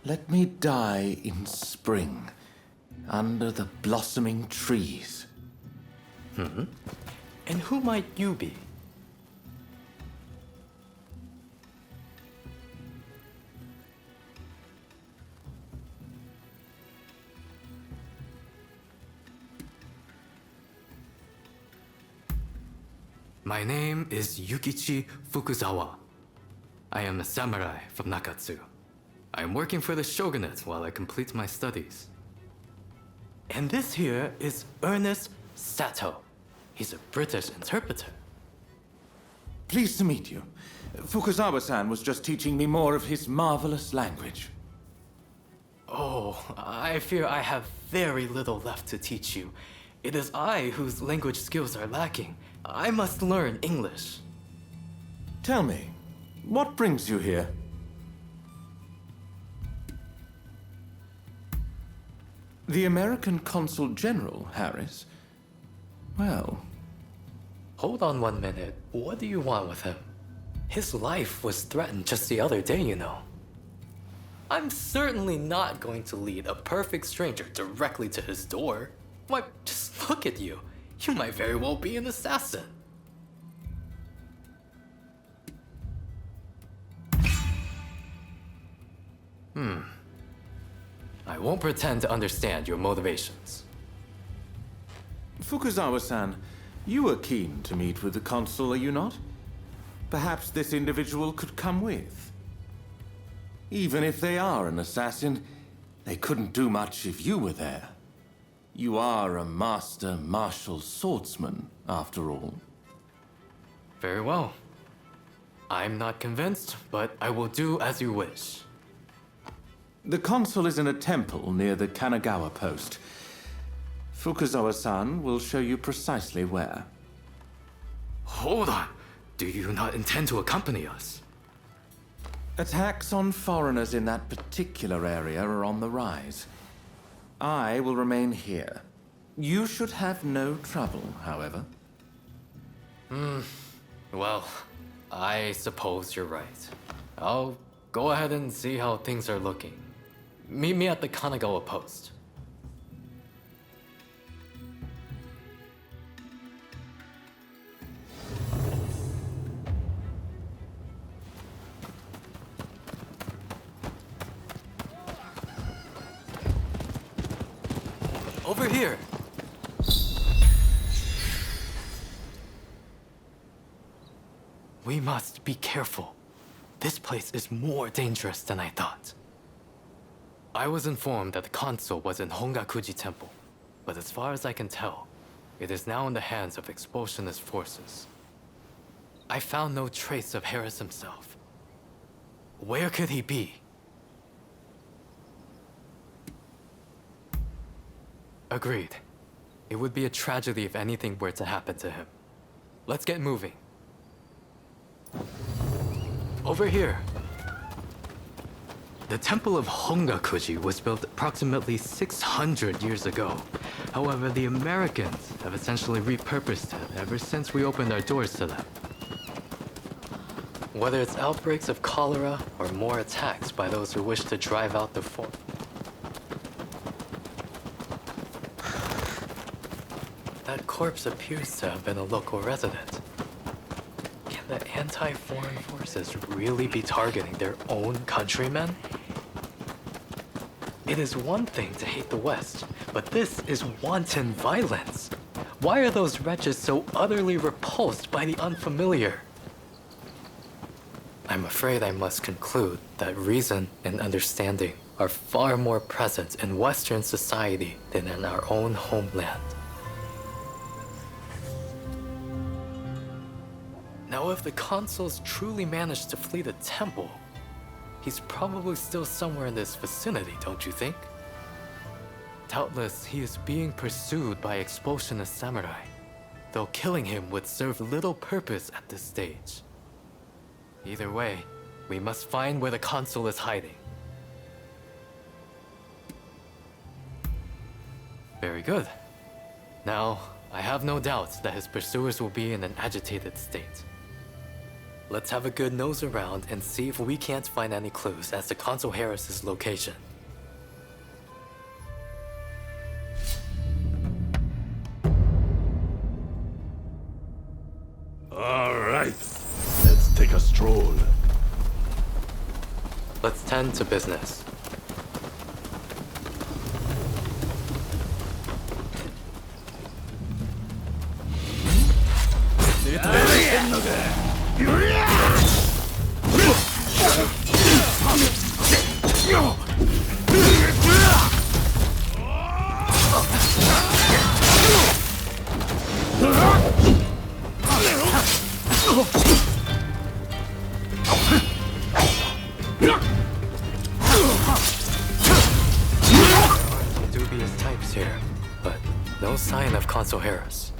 Let me die in spring, under the blossoming trees. And who might you be? My name is Yukichi Fukuzawa. I am a samurai from Nakatsu. I am working for the shogunate while I complete my studies. And this here is Ernest Sato. He's a British interpreter. Pleased to meet you. Fukuzawa-san was just teaching me more of his marvelous language. Oh, I fear I have very little left to teach you. It is I whose language skills are lacking. I must learn English. Tell me, what brings you here? The American Consul General, Harris? Well... Hold on 1 minute. What do you want with him? His life was threatened just the other day, you know. I'm certainly not going to lead a perfect stranger directly to his door. Why, just look at you. You might very well be an assassin. I won't pretend to understand your motivations. Fukuzawa-san, you are keen to meet with the consul, are you not? Perhaps this individual could come with. Even if they are an assassin, they couldn't do much if you were there. You are a master martial swordsman, after all. Very well. I'm not convinced, but I will do as you wish. The consul is in a temple near the Kanagawa post. Fukuzawa-san will show you precisely where. Hold on. Do you not intend to accompany us? Attacks on foreigners in that particular area are on the rise. I will remain here. You should have no trouble, however. Well, I suppose you're right. I'll go ahead and see how things are looking. Meet me at the Kanagawa post. Over here! We must be careful. This place is more dangerous than I thought. I was informed that the consul was in Hongakuji Temple, but as far as I can tell, it is now in the hands of expulsionist forces. I found no trace of Harris himself. Where could he be? Agreed. It would be a tragedy if anything were to happen to him. Let's get moving. Over here. The Temple of Hongakuji was built approximately 600 years ago. However, the Americans have essentially repurposed it ever since we opened our doors to them. Whether it's outbreaks of cholera or more attacks by those who wish to drive out the fort. That corpse appears to have been a local resident. Can the anti-foreign forces really be targeting their own countrymen? It is one thing to hate the West, but this is wanton violence. Why are those wretches so utterly repulsed by the unfamiliar? I'm afraid I must conclude that reason and understanding are far more present in Western society than in our own homeland. Now, if the consul's truly managed to flee the temple, he's probably still somewhere in this vicinity, don't you think? Doubtless, he is being pursued by expulsionist samurai, though killing him would serve little purpose at this stage. Either way, we must find where the consul is hiding. Very good. Now, I have no doubts that his pursuers will be in an agitated state. let's have a good nose around and see if we can't find any clues as to Consul Harris's location. All right, let's take a stroll. Let's tend to business. Dubious types here, but no sign of Consul Harris.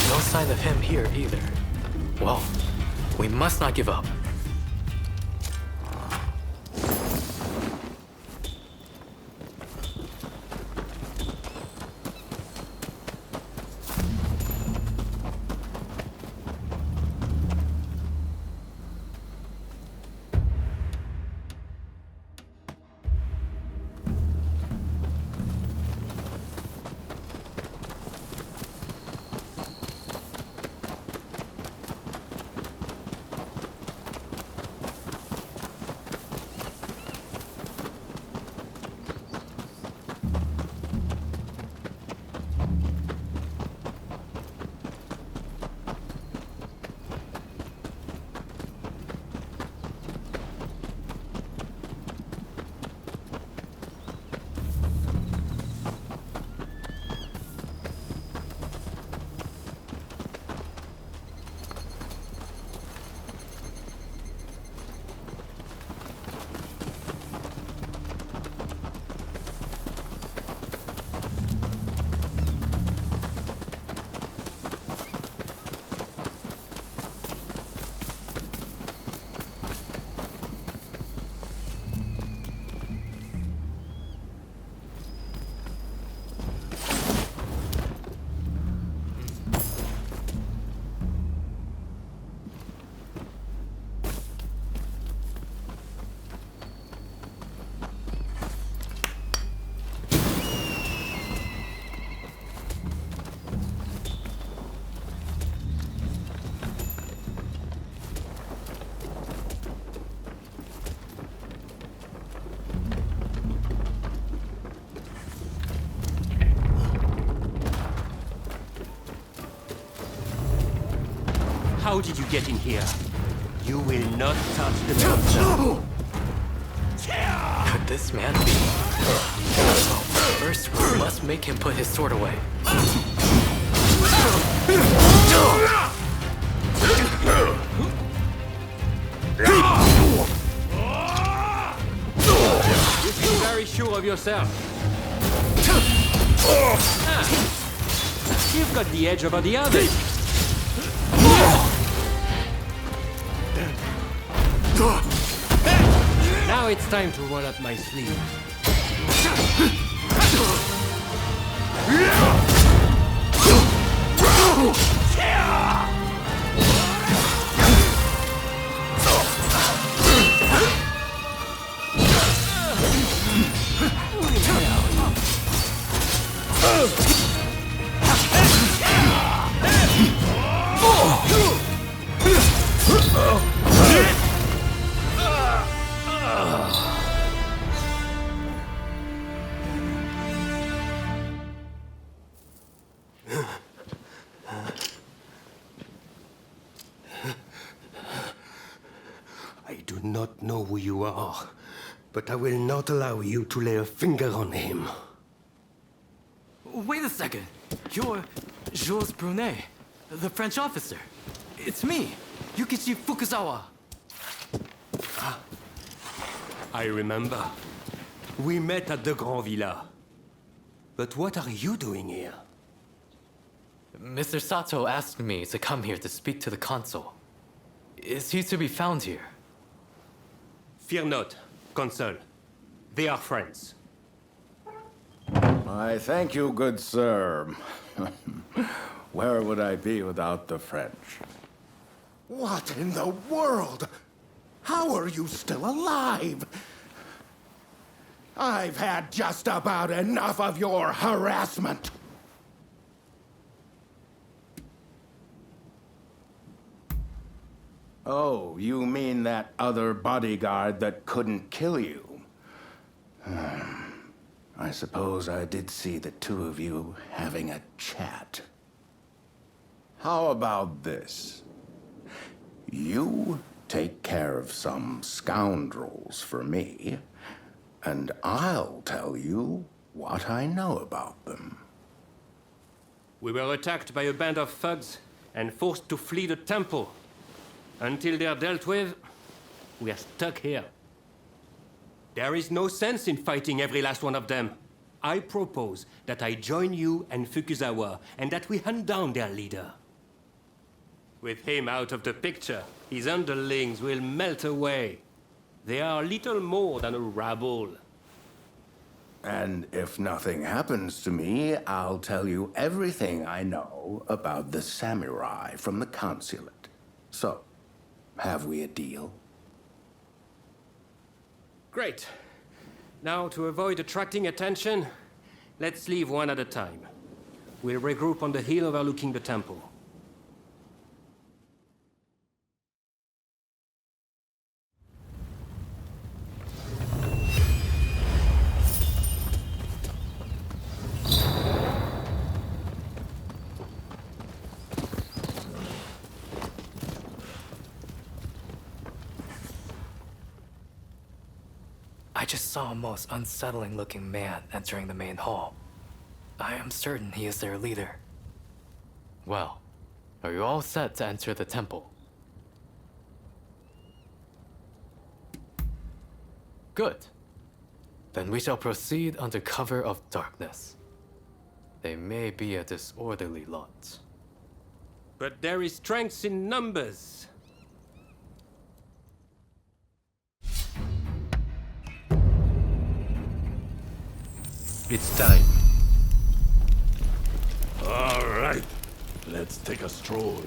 No sign of him here either. Well, we must not give up. How did you get in here? You will not touch the monster. Could this man be? First, we must make him put his sword away. You seem very sure of yourself. You've got the edge over the others. Now it's time to roll up my sleeve. I do not know who you are, but I will not allow you to lay a finger on him. Wait a second. You're Jules Brunet, the French officer. It's me, Yukichi Fukuzawa. I remember. We met at the Grand Villa. But what are you doing here? Mr. Sato asked me to come here to speak to the consul. Is he to be found here? Fear not, Consul. They are friends. I thank you, good sir. Where would I be without the French? What in the world? How are you still alive? I've had just about enough of your harassment. Oh, you mean that other bodyguard that couldn't kill you? I suppose I did see the two of you having a chat. How about this? You take care of some scoundrels for me, and I'll tell you what I know about them. We were attacked by a band of thugs and forced to flee the temple. Until they're dealt with, we are stuck here. There is no sense in fighting every last one of them. I propose that I join you and Fukuzawa, and that we hunt down their leader. With him out of the picture, his underlings will melt away. They are little more than a rabble. And if nothing happens to me, I'll tell you everything I know about the samurai from the consulate. So, have we a deal? Great. Now, to avoid attracting attention, let's leave one at a time. We'll regroup on the hill overlooking the temple. I just saw a most unsettling looking man entering the main hall. I am certain he is their leader. Well, are you all set to enter the temple? Good. Then we shall proceed under cover of darkness. They may be a disorderly lot. But there is strength in numbers. It's time. All right. Let's take a stroll.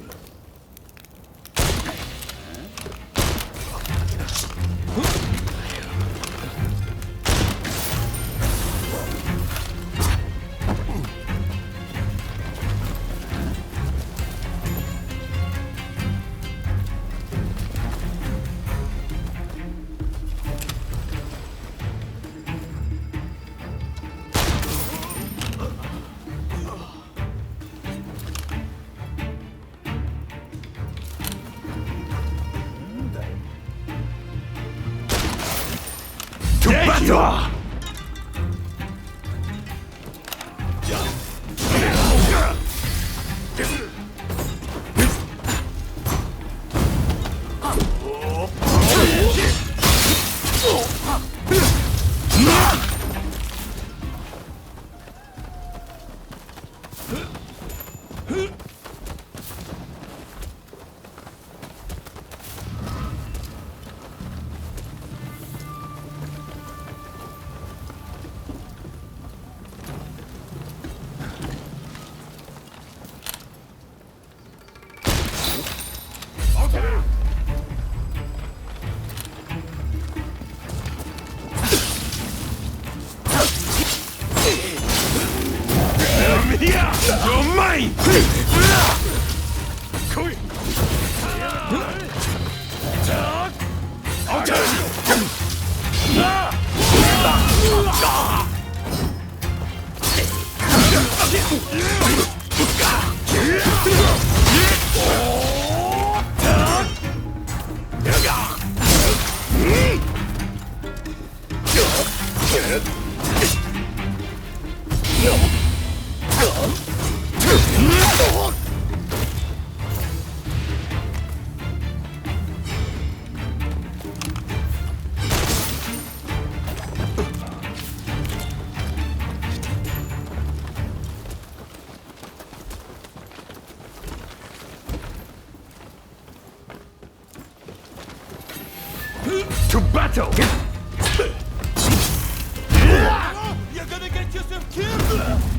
To battle! You're gonna get yourself killed!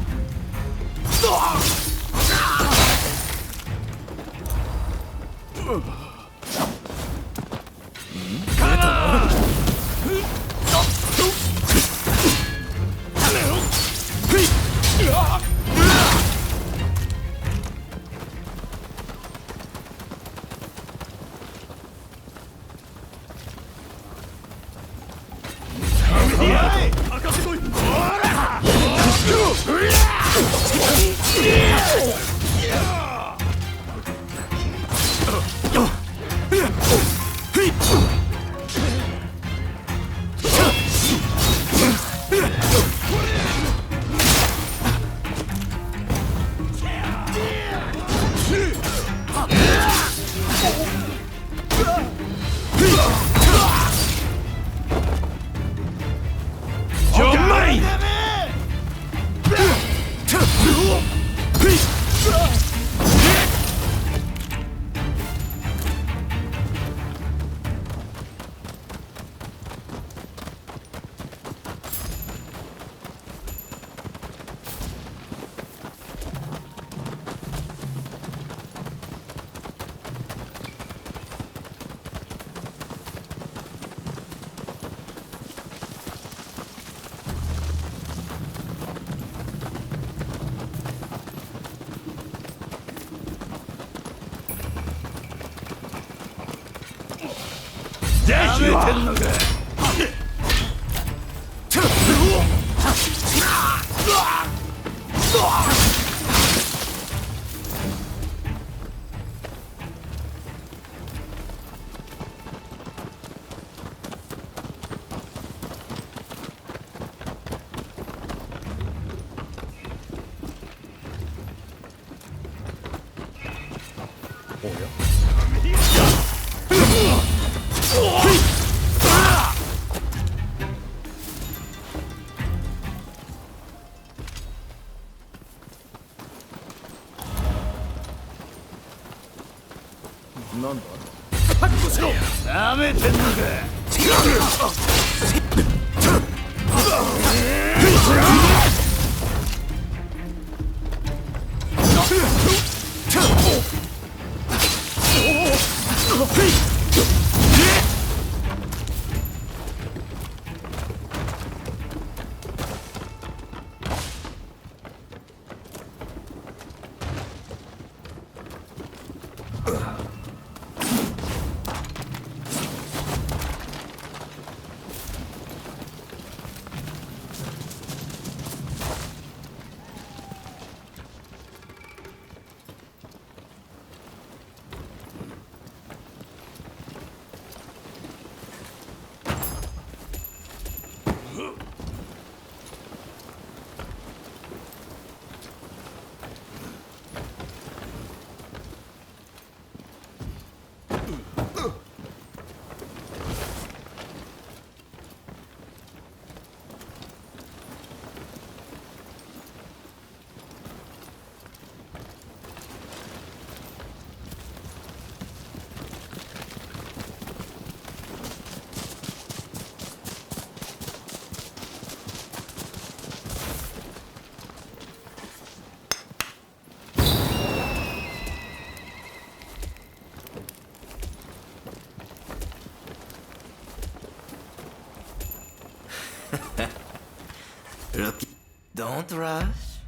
Don't rush.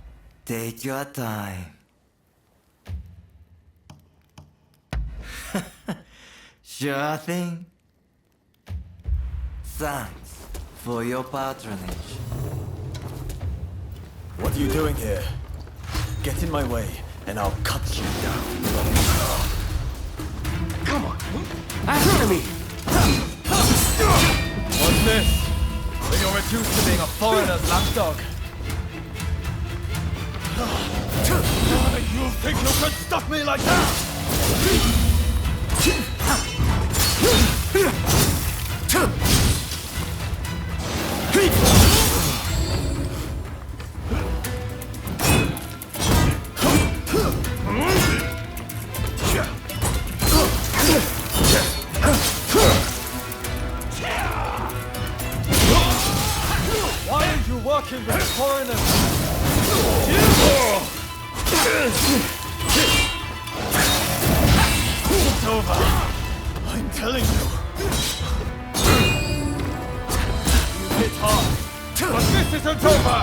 Take your time. Sure thing. Thanks for your patronage. What are you doing here? Get in my way, and I'll cut you down. Come on! After me! What's this? So you're reduced to being a foreigner's lapdog? You think you could stop me like that? Why are you working with foreigners? It's over. I'm telling you. You hit hard, but this isn't over.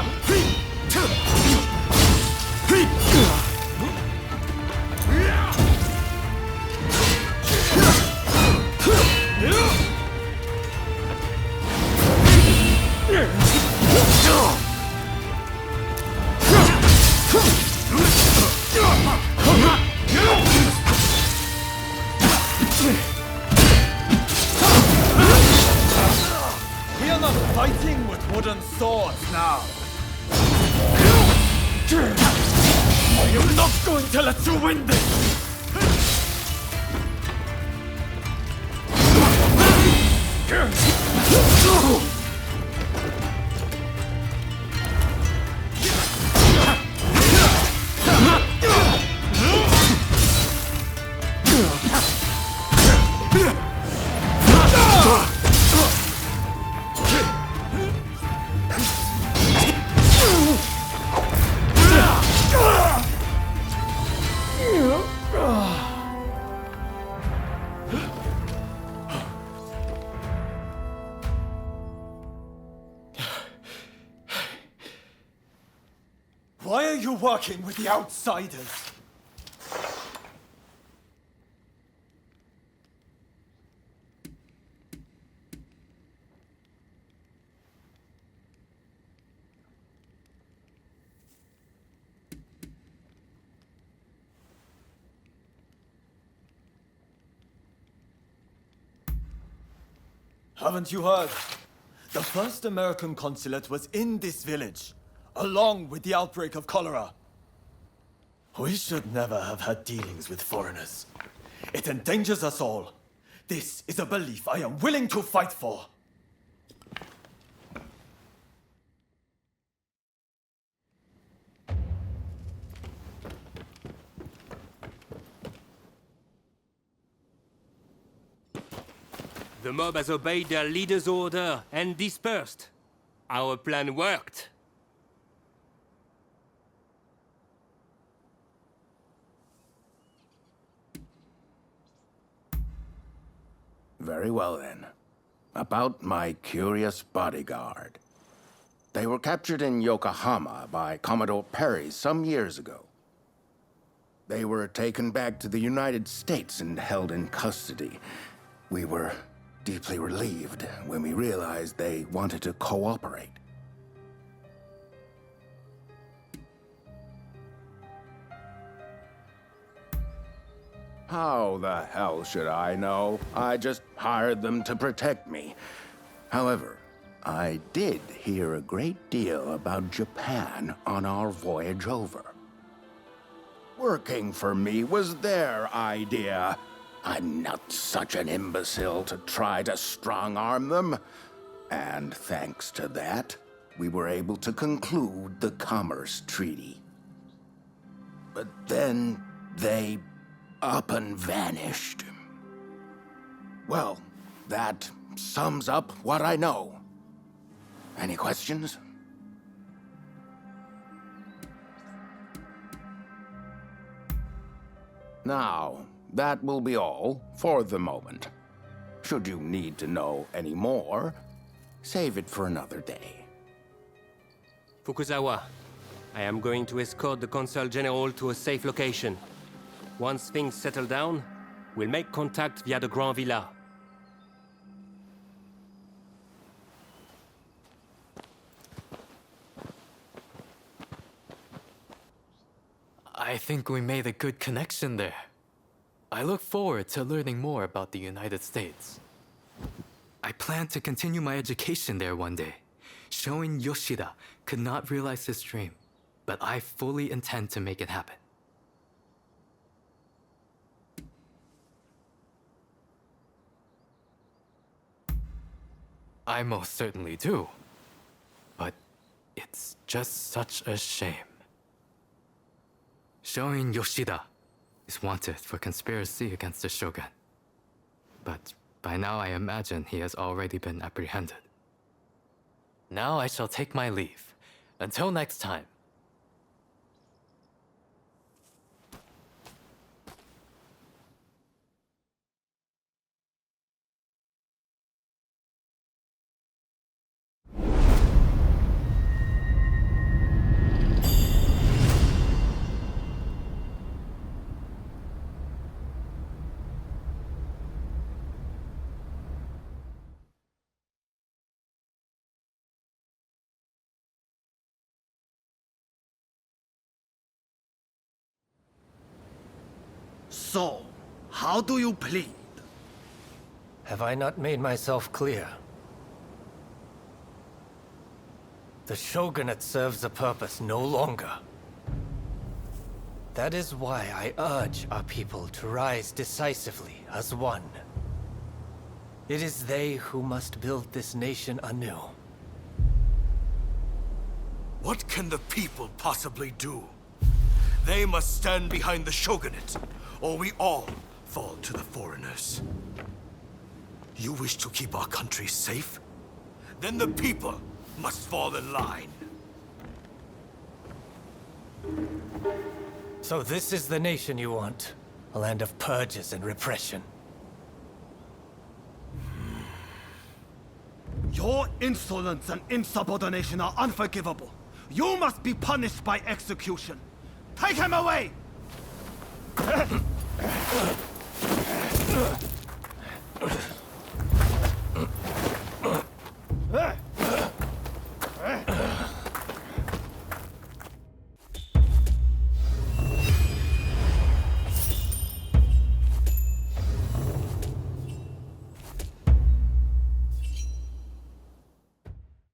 We are not fighting with wooden swords now. I am not going to let you win this! Why are you working with the outsiders? Haven't you heard? The first American consulate was in this village, along with the outbreak of cholera. We should never have had dealings with foreigners. It endangers us all. This is a belief I am willing to fight for. The mob has obeyed their leader's order and dispersed. Our plan worked. Very well, then. About my curious bodyguard. They were captured in Yokohama by Commodore Perry some years ago. They were taken back to the United States and held in custody. We were deeply relieved when we realized they wanted to cooperate. How the hell should I know? I just hired them to protect me. However, I did hear a great deal about Japan on our voyage over. Working for me was their idea. I'm not such an imbecile to try to strong-arm them. And thanks to that, we were able to conclude the Commerce Treaty. But then they up and vanished. Well, that sums up what I know. Any questions? Now, that will be all for the moment. Should you need to know any more, save it for another day. Fukuzawa, I am going to escort the Consul General to a safe location. Once things settle down, we'll make contact via the Grand Villa. I think we made a good connection there. I look forward to learning more about the United States. I plan to continue my education there one day. Showing Yoshida could not realize his dream, but I fully intend to make it happen. I most certainly do. But it's just such a shame. Showing Yoshida is wanted for conspiracy against the Shogun. But by now I imagine he has already been apprehended. Now I shall take my leave. Until next time. So, how do you plead? Have I not made myself clear? The shogunate serves a purpose no longer. That is why I urge our people to rise decisively as one. It is they who must build this nation anew. What can the people possibly do? They must stand behind the shogunate, or we all fall to the foreigners. You wish to keep our country safe? Then the people must fall in line. So this is the nation you want? A land of purges and repression. Your insolence and insubordination are unforgivable. You must be punished by execution. Take him away!